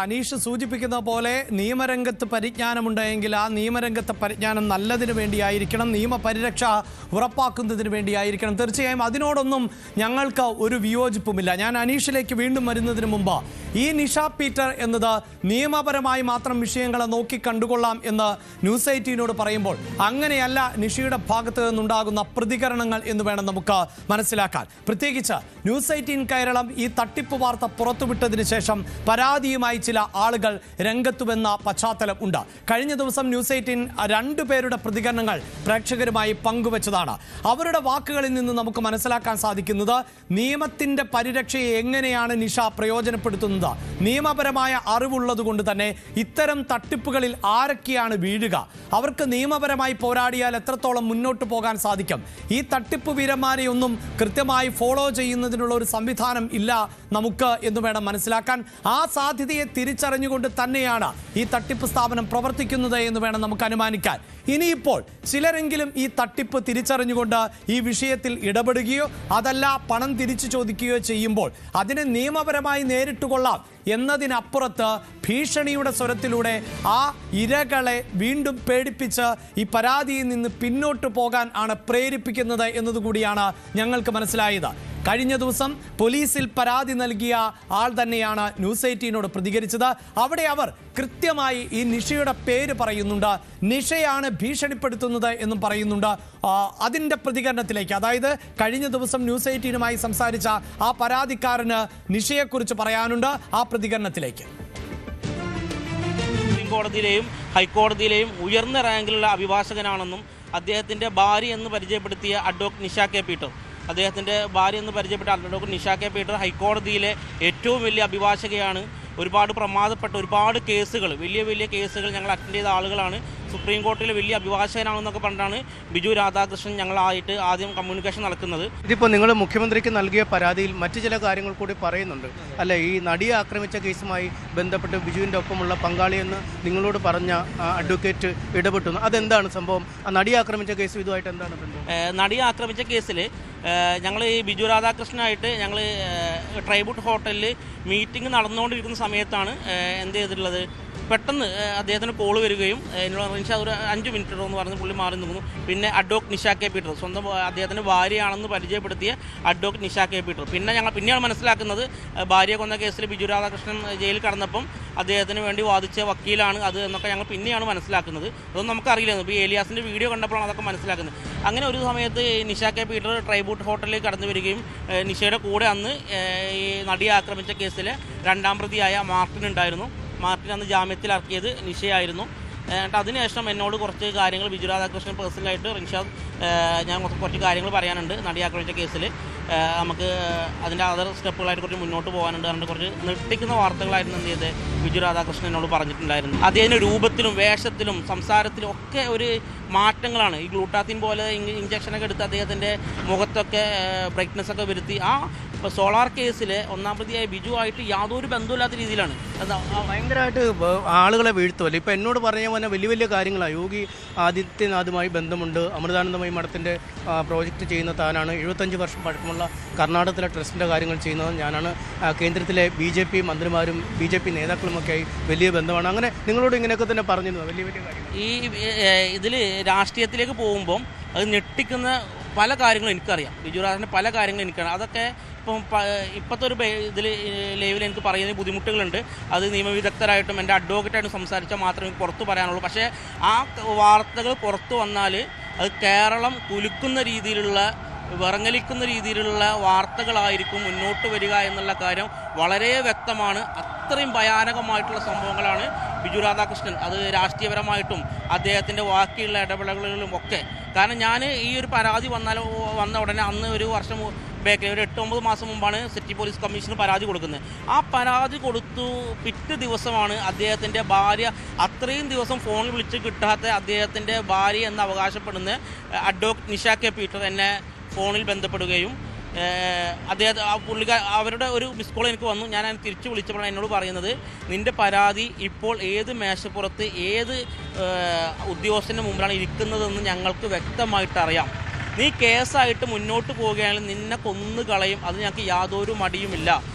അനീഷ് സൂചിപ്പിക്കുന്ന പോലെ നിയമരംഗത്ത് പരിജ്ഞാനമുണ്ടെങ്കിൽ ആ നിയമരംഗത്തെ പരിജ്ഞാനം നല്ലതിനു വേണ്ടിയായിരിക്കണം, നിയമപരിരക്ഷ ഉറപ്പാക്കുന്നതിന് വേണ്ടിയായിരിക്കണം. തീർച്ചയായും അതിനോടൊന്നും ഞങ്ങൾക്ക് ഒരു വിയോജിപ്പുമില്ല. ഞാൻ അനീഷിലേക്ക് വീണ്ടും വരുന്നതിന് മുമ്പ് ഈ നിഷ പീറ്റർ എന്നത് നിയമപരമായി മാത്രം വിഷയങ്ങളെ നോക്കി കണ്ടുകൊള്ളാം എന്ന് ന്യൂസ് 18നോട് പറയുമ്പോൾ അങ്ങനെയല്ല നിഷയുടെ ഭാഗത്ത് നിന്നുണ്ടാകുന്ന പ്രതികരണങ്ങൾ എന്ന് വേണം നമുക്ക് മനസ്സിലാക്കാൻ. പ്രത്യേകിച്ച് ന്യൂസ് 18 കേരളം ഈ തട്ടിപ്പ് വാർത്ത പുറത്തുവിട്ടതിന് ശേഷം പരാതിയുമായി ചില ആളുകൾ രംഗത്തുവെന്ന പശ്ചാത്തലം ഉണ്ട്. കഴിഞ്ഞ ദിവസം ന്യൂസ് 18 രണ്ടുപേരുടെ പ്രതികരണങ്ങൾ പ്രേക്ഷകരുമായി പങ്കുവച്ചതാണ്. അവരുടെ വാക്കുകളിൽ നിന്ന് നമുക്ക് മനസ്സിലാക്കാൻ സാധിക്കുന്നത് നിയമത്തിന്റെ പരിരക്ഷയെ എങ്ങനെയാണ് നിഷ പ്രയോജനപ്പെടുത്തുന്നത്. നിയമപരമായ അറിവുള്ളത് കൊണ്ട് തന്നെ ഇത്തരം തട്ടിപ്പുകളിൽ ആരൊക്കെയാണ് വീഴുക, അവർക്ക് നിയമപരമായി പോരാടിയാൽ എത്രത്തോളം മുന്നോട്ട് പോകാൻ സാധിക്കും. ഈ തട്ടിപ്പ് വീരന്മാരെ ഒന്നും കൃത്യമായി ഫോളോ ചെയ്യുന്നതിനുള്ള ഒരു സംവിധാനം ഇല്ല നമുക്ക് എന്ന് വേണം മനസ്സിലാക്കാൻ. ആ സാധ്യതയെ തിരിച്ചറിഞ്ഞുകൊണ്ട് തന്നെയാണ് ഈ തട്ടിപ്പ് സ്ഥാപനം പ്രവർത്തിക്കുന്നത് എന്ന് വേണം നമുക്ക് അനുമാനിക്കാൻ. ഇനിയിപ്പോൾ ചിലരെങ്കിലും ഈ തട്ടിപ്പ് തിരിച്ചറിഞ്ഞുകൊണ്ട് ഈ വിഷയത്തിൽ ഇടപെടുകയോ അതല്ല പണം തിരിച്ചു ചോദിക്കുകയോ ചെയ്യുമ്പോൾ അതിനെ നിയമപരമായി നേരിട്ട് കൊള്ളാം എന്നതിനപ്പുറത്ത് ഭീഷണിയുടെ സ്വരത്തിലൂടെ ആ ഇരകളെ വീണ്ടും പേടിപ്പിച്ച് ഈ പരാതിയിൽ നിന്ന് പിന്നോട്ട് പോകാൻ ആണ് പ്രേരിപ്പിക്കുന്നത് എന്നതുകൂടിയാണ് ഞങ്ങൾക്ക് മനസ്സിലായത്. കഴിഞ്ഞ ദിവസം പോലീസിൽ പരാതി നൽകിയ ആൾ തന്നെയാണ് ന്യൂസ് 18നോട് പ്രതികരിച്ചത്. അവിടെ അവർ കൃത്യമായി ഈ നിഷയുടെ പേര് പറയുന്നുണ്ട്, നിഷയാണ് ഭീഷണിപ്പെടുത്തുന്നത് എന്നും പറയുന്നുണ്ട്. അതിൻ്റെ പ്രതികരണത്തിലേക്ക്, അതായത് കഴിഞ്ഞ ദിവസം ന്യൂസ് 18നുമായി സംസാരിച്ച ആ പരാതിക്കാരന് നിഷയെക്കുറിച്ച് പറയാനുണ്ട്. ആ പ്രതികരണത്തിലേക്ക്. സുപ്രീം കോടതിയിലെയും ഹൈക്കോടതിയിലെയും ഉയർന്ന റാങ്കിലുള്ള അഭിഭാഷകനാണെന്നും അദ്ദേഹത്തിൻ്റെ ഭാര്യ എന്ന് പരിചയപ്പെടുത്തിയ അഡ്വക്കേറ്റ് നിഷ കെ പീറ്റർ, അദ്ദേഹത്തിൻ്റെ ഭാര്യ എന്ന് പരിചയപ്പെട്ട അഡ്വക്കേറ്റ് നിഷ കെ പീറ്റർ ഹൈക്കോടതിയിലെ ഏറ്റവും വലിയ അഭിഭാഷകയാണ്. ഒരുപാട് പ്രമാദപ്പെട്ട ഒരുപാട് കേസുകൾ, വലിയ വലിയ കേസുകൾ ഞങ്ങൾ അറ്റൻഡ് ചെയ്ത ആളുകളാണ്. സുപ്രീം കോടതിയിലെ വലിയ അഭിഭാഷകനാണെന്നൊക്കെ പറഞ്ഞാണ് ബിജു രാധാകൃഷ്ണൻ ഞങ്ങളായിട്ട് ആദ്യം കമ്മ്യൂണിക്കേഷൻ നടക്കുന്നത്. ഇതിപ്പോൾ നിങ്ങൾ മുഖ്യമന്ത്രിക്ക് നൽകിയ പരാതിയിൽ മറ്റു ചില കാര്യങ്ങൾ കൂടി പറയുന്നുണ്ട് അല്ലേ? ഈ നടിയെ ആക്രമിച്ച കേസുമായി ബന്ധപ്പെട്ട് ബിജുവിൻ്റെ ഒപ്പമുള്ള പങ്കാളിയെന്ന് നിങ്ങളോട് പറഞ്ഞ അഡ്വക്കേറ്റ് ഇടപെട്ടു. അതെന്താണ് സംഭവം? ആ നടിയെ ആക്രമിച്ച കേസ് ഇതുമായിട്ട് എന്താണ് ബന്ധം? നടിയെ ആക്രമിച്ച കേസിൽ ഞങ്ങൾ ഈ ബിജു രാധാകൃഷ്ണനായിട്ട് ഞങ്ങൾ ട്രൈബൂട്ട് ഹോട്ടലിൽ മീറ്റിംഗ് നടന്നുകൊണ്ടിരിക്കുന്ന സമയത്താണ് എന്ത് ചെയ്തിട്ടുള്ളത്, പെട്ടെന്ന് അദ്ദേഹത്തിന് കോൾ വരികയും എന്നോട് നിഷ ഒരു 5 മിനിറ്റ് എന്ന് പറഞ്ഞ് പുള്ളി മാറി നിന്നു. പിന്നെ അഡ്വക്കേറ്റ് നിഷ കെ പീറ്റർ, സ്വന്തം അദ്ദേഹത്തിൻ്റെ ഭാര്യയാണെന്ന് പരിചയപ്പെടുത്തിയ അഡ്വക്കേറ്റ് നിഷ കെ പീറ്റർ. പിന്നെയാണ് മനസ്സിലാക്കുന്നത് ഭാര്യയെ കൊന്ന കേസിൽ ബിജു രാധാകൃഷ്ണൻ ജയിലിൽ കടന്നപ്പം അദ്ദേഹത്തിന് വേണ്ടി വാദിച്ച വക്കീലാണ് അത് എന്നൊക്കെ ഞങ്ങൾ പിന്നെയാണ് മനസ്സിലാക്കുന്നത്. അതൊന്നും നമുക്കറിയില്ലായിരുന്നു. ഇപ്പോൾ ഏലിയാസിൻ്റെ വീഡിയോ കണ്ടപ്പോഴാണ് അതൊക്കെ മനസ്സിലാക്കുന്നത്. അങ്ങനെ ഒരു സമയത്ത് നിഷ കെ പീറ്റർ ട്രൈബൂട്ട് ഹോട്ടലിൽ കടന്നു വരികയും നിഷയുടെ കൂടെ അന്ന് ഈ നടിയെ ആക്രമിച്ച കേസിലെ 2ാം പ്രതിയായ മാർട്ടിൻ ഉണ്ടായിരുന്നു. മാർട്ടിൻ അന്ന് ജാമ്യത്തിലിറക്കിയത് നിഷയായിരുന്നു. എന്നിട്ട് അതിനുശേഷം എന്നോട് കുറച്ച് കാര്യങ്ങൾ ബിജു രാധാകൃഷ്ണൻ പേഴ്സണലായിട്ട് റിൻഷാദ് ഞാൻ കുറച്ച് കാര്യങ്ങൾ പറയാനുണ്ട്. നടി ആക്രമിച്ച കേസിൽ നമുക്ക് അതിൻ്റെ അതർ സ്റ്റെപ്പുകളായിട്ട് കുറച്ച് മുന്നോട്ട് പോകാനുണ്ട്. അതുകൊണ്ട് കുറച്ച് നിർത്തിക്കുന്ന വാർത്തകളായിരുന്നു എന്ത് ചെയ്ത് ബിജു രാധാകൃഷ്ണൻ എന്നോട് പറഞ്ഞിട്ടുണ്ടായിരുന്നു. അദ്ദേഹത്തിൻ്റെ രൂപത്തിലും വേഷത്തിലും സംസാരത്തിലും ഒക്കെ ഒരു മാറ്റങ്ങളാണ്. ഈ ഗ്ലൂട്ടാത്തിൻ പോലെ ഇഞ്ചക്ഷനൊക്കെ എടുത്ത് അദ്ദേഹത്തിൻ്റെ മുഖത്തൊക്കെ ബ്രൈറ്റ്നസ് ഒക്കെ വരുത്തി ആ ഇപ്പോൾ സോളാർ കേസിൽ 1ാം പ്രതിയായ ബിജു ആയിട്ട് യാതൊരു ബന്ധമില്ലാത്ത രീതിയിലാണ് ഭയങ്കരമായിട്ട് ആളുകളെ വീഴ്ത്തുമല്ലോ. ഇപ്പോൾ എന്നോട് പറഞ്ഞ പോലെ വലിയ വലിയ കാര്യങ്ങളാണ്. യോഗി ആദിത്യനാഥുമായി ബന്ധമുണ്ട്, അമൃതാനന്ദമയി മഠത്തിൻ്റെ പ്രോജക്റ്റ് ചെയ്യുന്ന താനാണ്, 75 വർഷം പഴക്കമുള്ള കർണാടകത്തിലെ ട്രസ്റ്റിൻ്റെ കാര്യങ്ങൾ ചെയ്യുന്നത് ഞാനാണ്, കേന്ദ്രത്തിലെ BJP മന്ത്രിമാരും BJP നേതാക്കളുമൊക്കെയായി വലിയ ബന്ധമാണ്. അങ്ങനെ നിങ്ങളോട് ഇങ്ങനെയൊക്കെ തന്നെ പറഞ്ഞിരുന്നു വലിയ വലിയ കാര്യങ്ങൾ. ഈ ഇതിൽ രാഷ്ട്രീയത്തിലേക്ക് പോകുമ്പം അത് ഞെട്ടിക്കുന്ന പല കാര്യങ്ങളും എനിക്കറിയാം. ബിജു രാധാകൃഷ്ണൻ്റെ പല കാര്യങ്ങളും എനിക്കറിയാം. അതൊക്കെ ഇപ്പോഴത്തെ ഒരു ഇതിൽ ലൈവിൽ എനിക്ക് പറയുന്ന ബുദ്ധിമുട്ടുകളുണ്ട്. അത് നിയമവിദഗ്ധരായിട്ടും എൻ്റെ അഡ്വക്കേറ്റായിട്ടും സംസാരിച്ചാൽ മാത്രമേ പുറത്തു പറയാനുള്ളൂ. പക്ഷേ ആ വാർത്തകൾ പുറത്തു വന്നാൽ അത് കേരളം കുലുക്കുന്ന രീതിയിലുള്ള, വിറങ്ങലിക്കുന്ന രീതിയിലുള്ള വാർത്തകളായിരിക്കും മുന്നോട്ട് വരിക എന്നുള്ള കാര്യം വളരെ വ്യക്തമാണ്. അത്രയും ഭയാനകമായിട്ടുള്ള സംഭവങ്ങളാണ് ബിജു രാധാകൃഷ്ണൻ, അത് രാഷ്ട്രീയപരമായിട്ടും അദ്ദേഹത്തിൻ്റെ ബാക്കിയുള്ള ഇടപെടലുകളിലും ഒക്കെ. കാരണം ഞാൻ ഈ ഒരു പരാതി വന്ന ഉടനെ അന്ന് ഒരു വർഷം ബാക്കിൽ ഒരു 8-9 മാസം മുമ്പാണ് സിറ്റി പോലീസ് കമ്മീഷന് പരാതി കൊടുക്കുന്നത്. ആ പരാതി കൊടുത്തു പിറ്റേ ദിവസമാണ് അദ്ദേഹത്തിൻ്റെ ഭാര്യ, അത്രയും ദിവസം ഫോണിൽ വിളിച്ച് കിട്ടാത്ത അദ്ദേഹത്തിൻ്റെ ഭാര്യ എന്ന് അവകാശപ്പെടുന്ന അഡ്വക്കേറ്റ് നിഷ കെ പീറ്റർ എന്നെ ഫോണിൽ ബന്ധപ്പെടുകയും അവരുടെ ഒരു മിസ് കോൾ എനിക്ക് വന്നു. ഞാൻ തിരിച്ചു വിളിച്ചപ്പോഴാണ് എന്നോട് പറയുന്നത്, നിൻ്റെ പരാതി ഇപ്പോൾ ഏത് മേശപ്പുറത്ത് ഏത് ഉദ്യോഗസ്ഥൻ്റെ മുമ്പിലാണ് ഇരിക്കുന്നതെന്ന് ഞങ്ങൾക്ക് വ്യക്തമായിട്ട് അറിയാം. നീ കേസായിട്ട് മുന്നോട്ട് പോവുകയാണെങ്കിൽ നിന്നെ കൊന്നു കളയും, അത് ഞങ്ങൾക്ക് യാതൊരു മടിയുമില്ല.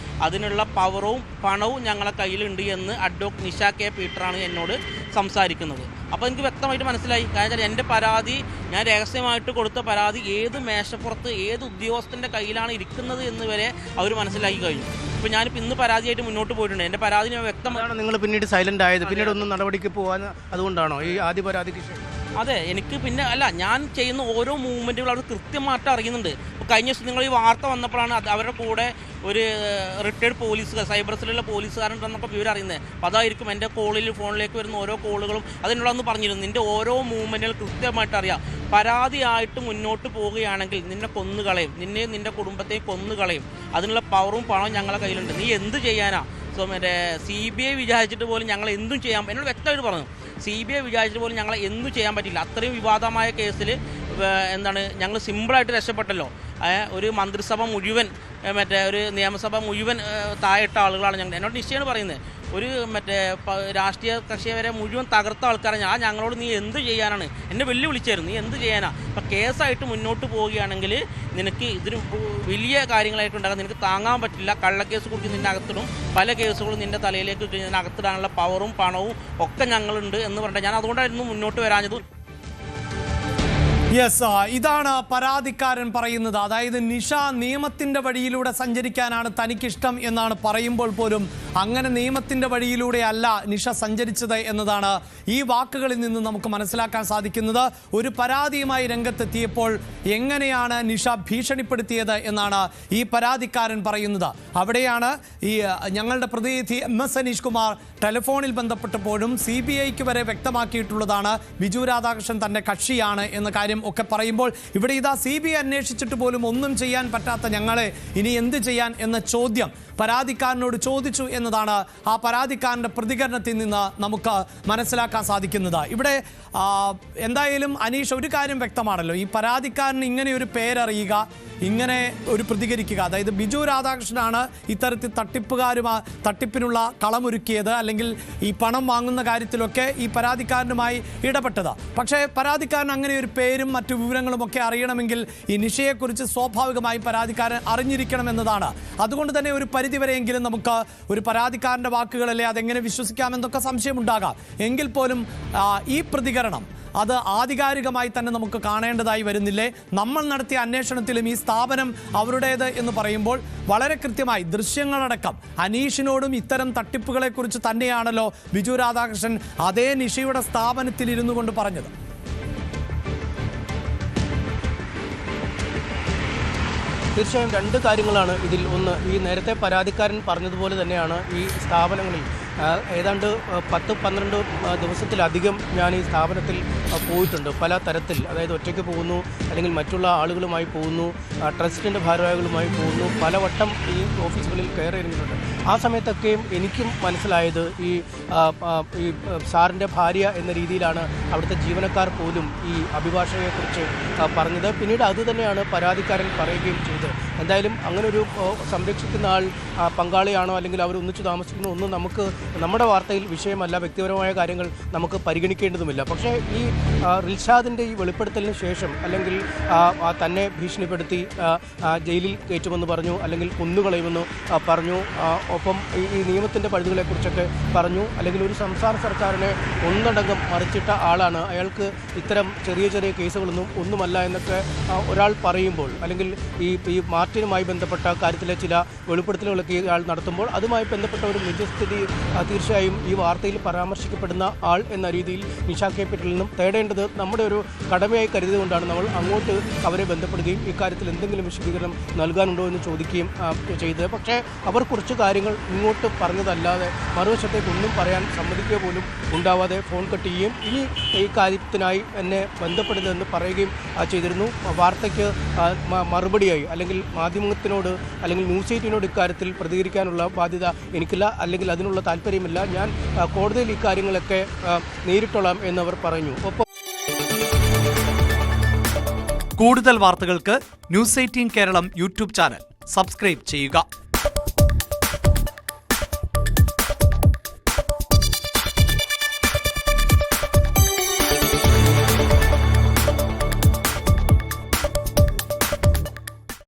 അതിനുള്ള പവറും പണവും ഞങ്ങളെ കയ്യിലുണ്ട് എന്ന് അഡ്വക്കേറ്റ് നിഷ കെ പീറ്ററാണ് എന്നോട് സംസാരിക്കുന്നത്. അപ്പോൾ എനിക്ക് വ്യക്തമായിട്ട് മനസ്സിലായി. കാരണം എൻ്റെ പരാതി, ഞാൻ രഹസ്യമായിട്ട് കൊടുത്ത പരാതി ഏത് മേശപ്പുറത്ത് ഏത് ഉദ്യോഗസ്ഥൻ്റെ കയ്യിലാണ് ഇരിക്കുന്നത് എന്ന് വരെ അവർ മനസ്സിലാക്കി കഴിഞ്ഞു. ഇപ്പോൾ ഞാനിപ്പോൾ ഇന്ന് പരാതിയായിട്ട് മുന്നോട്ട് പോയിട്ടുണ്ട്. എൻ്റെ പരാതി ഞാൻ വ്യക്തമാണ്. നിങ്ങൾ പിന്നീട് സൈലൻ്റ് ആയത്, പിന്നീട് ഒന്നും നടപടിക്ക് പോകാൻ അതുകൊണ്ടാണോ ഈ ആദ്യ പരാതിക്ക് ശേഷം? അതെ, എനിക്ക് പിന്നെ അല്ല, ഞാൻ ചെയ്യുന്ന ഓരോ മൂവ്മെൻറ്റുകളും അവർ കൃത്യമായിട്ട് അറിയുന്നുണ്ട്. ഇപ്പോൾ കഴിഞ്ഞ ദിവസം നിങ്ങൾ ഈ വാർത്ത വന്നപ്പോഴാണ് അവരുടെ കൂടെ ഒരു റിട്ടയർഡ് പോലീസുകാർ, സൈബർ സെല്ലിലുള്ള പോലീസുകാരുണ്ടെന്നൊക്കെ വിവരം അറിയുന്നത്. അപ്പോൾ അതായിരിക്കും എൻ്റെ ഫോണിലേക്ക് വരുന്ന ഓരോ കോളുകളും അതിനുള്ളതെന്ന് പറഞ്ഞിരുന്നു. നിൻ്റെ ഓരോ മൂവ്മെൻറ്റുകൾ കൃത്യമായിട്ട് അറിയാം. പരാതിയായിട്ട് മുന്നോട്ട് പോവുകയാണെങ്കിൽ നിന്നെ കൊന്നുകളയും, നിൻ്റെ കുടുംബത്തെ കൊന്നുകളയും. അതിനുള്ള പവറും പണവും ഞങ്ങളുടെ കയ്യിലുണ്ട്. നീ എന്ത് ചെയ്യാനാ? മറ്റേ CBI വിചാരിച്ചിട്ട് പോലും ഞങ്ങൾ എന്തും ചെയ്യാം. എന്നോട് വ്യക്തമായിട്ട് പറഞ്ഞു, CBI വിചാരിച്ചിട്ട് പോലും ഞങ്ങളെ എന്തും ചെയ്യാൻ പറ്റില്ല. അത്രയും വിവാദമായ കേസിൽ ഞങ്ങൾ സിമ്പിളായിട്ട് രക്ഷപ്പെട്ടല്ലോ. ഒരു മന്ത്രിസഭ മുഴുവൻ, ഒരു നിയമസഭ മുഴുവൻ താഴെയിട്ട ആളുകളാണ് ഞങ്ങൾ. എന്നോട് നിശ്ചയമാണ് പറയുന്നത്. ഒരു രാഷ്ട്രീയ കക്ഷിയെ വരെ മുഴുവൻ തകർത്ത ആൾക്കാരാണ്. ഞങ്ങളോട് നീ എന്ത് ചെയ്യാനാണ്? എന്നെ വെല്ലുവിളിച്ചായിരുന്നു, നീ എന്ത് ചെയ്യാനാ? അപ്പം കേസായിട്ട് മുന്നോട്ട് പോവുകയാണെങ്കിൽ നിനക്ക് ഇതിന് വലിയ കാര്യങ്ങളായിട്ടുണ്ടാകാം. നിനക്ക് താങ്ങാൻ പറ്റില്ല. കള്ളക്കേസ് കുറിച്ച് നിൻ്റെ അകത്തിടും, പല കേസുകളും നിൻ്റെ തലയിലേക്ക് അകത്തിടാനുള്ള പവറും പണവും ഒക്കെ ഞങ്ങളുണ്ട് എന്ന് പറഞ്ഞാൽ ഞാൻ അതുകൊണ്ടായിരുന്നു മുന്നോട്ട് വരാഞ്ഞത്. യെസ്, ഇതാണ് പരാതിക്കാരൻ പറയുന്നത്. അതായത് നിഷ നിയമത്തിൻ്റെ വഴിയിലൂടെ സഞ്ചരിക്കാനാണ് തനിക്കിഷ്ടം എന്നാണ് പറയുമ്പോൾ പോലും അങ്ങനെ നിയമത്തിൻ്റെ വഴിയിലൂടെ അല്ല നിഷ സഞ്ചരിച്ചത് എന്നതാണ് ഈ വാക്കുകളിൽ നിന്ന് നമുക്ക് മനസ്സിലാക്കാൻ സാധിക്കുന്നത്. ഒരു പരാതിയുമായി രംഗത്തെത്തിയപ്പോൾ എങ്ങനെയാണ് നിഷ ഭീഷണിപ്പെടുത്തിയത് എന്നാണ് ഈ പരാതിക്കാരൻ പറയുന്നത്. അവിടെയാണ് ഈ ഞങ്ങളുടെ പ്രതിനിധി MS അനീഷ് കുമാർ ടെലിഫോണിൽ ബന്ധപ്പെട്ടപ്പോഴും CBIക്ക് വരെ വ്യക്തമാക്കിയിട്ടുള്ളതാണ് ബിജു രാധാകൃഷ്ണൻ തൻ്റെ കക്ഷിയാണ് എന്ന കാര്യം ഒക്കെ പറയുമ്പോൾ ഇവിടെ ഇതാ CBI അന്വേഷിച്ചിട്ട് പോലും ഒന്നും ചെയ്യാൻ പറ്റാത്ത ഞങ്ങളെ ഇനി എന്ത് ചെയ്യാൻ എന്ന ചോദ്യം പരാതിക്കാരനോട് ചോദിച്ചു എന്നതാണ് ആ പരാതിക്കാരൻ്റെ പ്രതികരണത്തിൽ നിന്ന് നമുക്ക് മനസ്സിലാക്കാൻ സാധിക്കുന്നത്. ഇവിടെ എന്തായാലും അനീഷ്, ഒരു കാര്യം വ്യക്തമാണല്ലോ, ഈ പരാതിക്കാരന് ഇങ്ങനെ ഒരു പേരറിയുക, ഇങ്ങനെ ഒരു പ്രതികരിക്കുക, അതായത് ബിജു രാധാകൃഷ്ണനാണ് ഇത്തരത്തിൽ തട്ടിപ്പിനുള്ള കളമൊരുക്കിയത്, അല്ലെങ്കിൽ ഈ പണം വാങ്ങുന്ന കാര്യത്തിലൊക്കെ ഈ പരാതിക്കാരനുമായി ഇടപെട്ടത്. പക്ഷേ പരാതിക്കാരൻ അങ്ങനെ ഒരു പേരും മറ്റു വിവരങ്ങളും ഒക്കെ അറിയണമെങ്കിൽ ഈ നിഷയെക്കുറിച്ച് സ്വാഭാവികമായി പരാതിക്കാരൻ അറിഞ്ഞിരിക്കണം എന്നതാണ്. അതുകൊണ്ട് തന്നെ ഒരു പരിധിവരെയെങ്കിലും നമുക്ക് ഒരു പരാതിക്കാരൻ്റെ വാക്കുകളല്ലേ അതെങ്ങനെ വിശ്വസിക്കാമെന്നൊക്കെ സംശയമുണ്ടാകാം. എങ്കിൽ പോലും ഈ പ്രതികരണം അത് ആധികാരികമായി തന്നെ നമുക്ക് കാണേണ്ടതായി വരുന്നില്ലേ? നമ്മൾ നടത്തിയ അന്വേഷണത്തിലും ഈ സ്ഥാപനം അവരുടേത് എന്ന് പറയുമ്പോൾ വളരെ കൃത്യമായി ദൃശ്യങ്ങളടക്കം അനീഷിനോടും ഇത്തരം തട്ടിപ്പുകളെക്കുറിച്ച് തന്നെയാണല്ലോ ബിജു രാധാകൃഷ്ണൻ അതേ നിഷയുടെ സ്ഥാപനത്തിൽ ഇരുന്നു കൊണ്ട് പറഞ്ഞത്. തീർച്ചയായും രണ്ട് കാര്യങ്ങളാണ് ഇതിൽ. ഒന്ന്, ഈ നേരത്തെ പരാതിക്കാരൻ പറഞ്ഞതുപോലെ തന്നെയാണ് ഈ സ്ഥാപനങ്ങളിൽ ഏതാണ്ട് 10-12 ദിവസത്തിലധികം ഞാൻ ഈ സ്ഥാപനത്തിൽ പോയിട്ടുണ്ട്. പല തരത്തിൽ, അതായത് ഒറ്റയ്ക്ക് പോകുന്നു, അല്ലെങ്കിൽ മറ്റുള്ള ആളുകളുമായി പോകുന്നു, ട്രസ്റ്റിൻ്റെ ഭാരവാഹികളുമായി പോകുന്നു, പലവട്ടം ഈ ഓഫീസുകളിൽ കയറി ഇറങ്ങിയിട്ടുണ്ട്. ആ സമയത്തൊക്കെയും എനിക്കും മനസ്സിലായത് ഈ സാറിൻ്റെ ഭാര്യ എന്ന രീതിയിലാണ് അവിടുത്തെ ജീവനക്കാർ പോലും ഈ അഭിഭാഷകയെക്കുറിച്ച് പറഞ്ഞത്. പിന്നീട് അതുതന്നെയാണ് പരാതിക്കാരൻ പറയുകയും ചെയ്തത്. എന്തായാലും അങ്ങനൊരു സംരക്ഷിക്കുന്ന ആൾ പങ്കാളിയാണോ അല്ലെങ്കിൽ അവർ ഒന്നിച്ചു താമസിക്കുന്നോ ഒന്നും നമുക്ക് നമ്മുടെ വാർത്തയിൽ വിഷയമല്ല. വ്യക്തിപരമായ കാര്യങ്ങൾ നമുക്ക് പരിഗണിക്കേണ്ടതുമില്ല. പക്ഷേ ഈ റിൽഷാദിൻ്റെ ഈ വെളിപ്പെടുത്തലിന് ശേഷം, അല്ലെങ്കിൽ തന്നെ ഭീഷണിപ്പെടുത്തി ജയിലിൽ കയറ്റുമെന്ന് പറഞ്ഞു, അല്ലെങ്കിൽ കൊന്നുകളയുമെന്ന് പറഞ്ഞു, ഒപ്പം ഈ നിയമത്തിൻ്റെ പഴുതുകളെക്കുറിച്ചൊക്കെ പറഞ്ഞു, അല്ലെങ്കിൽ ഒരു സംസ്ഥാന സർക്കാരിനെ ഒന്നടങ്കം മറിച്ചിട്ട ആളാണ്, അയാൾക്ക് ഇത്തരം ചെറിയ ചെറിയ കേസുകളൊന്നും ഒന്നുമല്ല എന്നൊക്കെ ഒരാൾ പറയുമ്പോൾ, അല്ലെങ്കിൽ ഈ മാർട്ടിനുമായി ബന്ധപ്പെട്ട കാര്യത്തിലെ ചില വെളിപ്പെടുത്തലുകളൊക്കെ ഇയാൾ നടത്തുമ്പോൾ അതുമായി ബന്ധപ്പെട്ട ഒരു നിജസ്ഥിതി തീർച്ചയായും ഈ വാർത്തയിൽ പരാമർശിക്കപ്പെടുന്ന ആൾ എന്ന രീതിയിൽ നിഷ കെ പീറ്ററിൽ നിന്നും തേടേണ്ടത് നമ്മുടെ ഒരു കടമയായി കരുതിയതുകൊണ്ടാണ് നമ്മൾ അങ്ങോട്ട് അവരെ ബന്ധപ്പെടുകയും ഇക്കാര്യത്തിൽ എന്തെങ്കിലും വിശദീകരണം നൽകാനുണ്ടോ എന്ന് ചോദിക്കുകയും ചെയ്തത്. പക്ഷേ അവർ കുറച്ച് കാര്യങ്ങൾ ഇങ്ങോട്ട് പറഞ്ഞതല്ലാതെ മറുവശത്തേക്ക് ഒന്നും പറയാൻ സമ്മതിക്കുക പോലും ഉണ്ടാവാതെ ഫോൺ കട്ട് ചെയ്യുകയും ഇനി ഈ കാര്യത്തിനായി എന്നെ ബന്ധപ്പെടുന്നതെന്ന് പറയുകയും ചെയ്തിരുന്നു. വാർത്തയ്ക്ക് മറുപടിയായി, അല്ലെങ്കിൽ മാധ്യമത്തിനോട്, അല്ലെങ്കിൽ ന്യൂസ് 8 ഇക്കാര്യത്തിൽ പ്രതികരിക്കാനുള്ള ബാധ്യത എനിക്കില്ല, അല്ലെങ്കിൽ അതിനുള്ള താല്പര്യമില്ല. ഞാൻ കോടതിയിൽ ഇക്കാര്യങ്ങളൊക്കെ നേരിട്ടോളാം എന്നവർ പറഞ്ഞു. ഒപ്പം കൂടുതൽ വാർത്തകൾക്ക് News 18 Keralam YouTube channel subscribe ചെയ്യുക.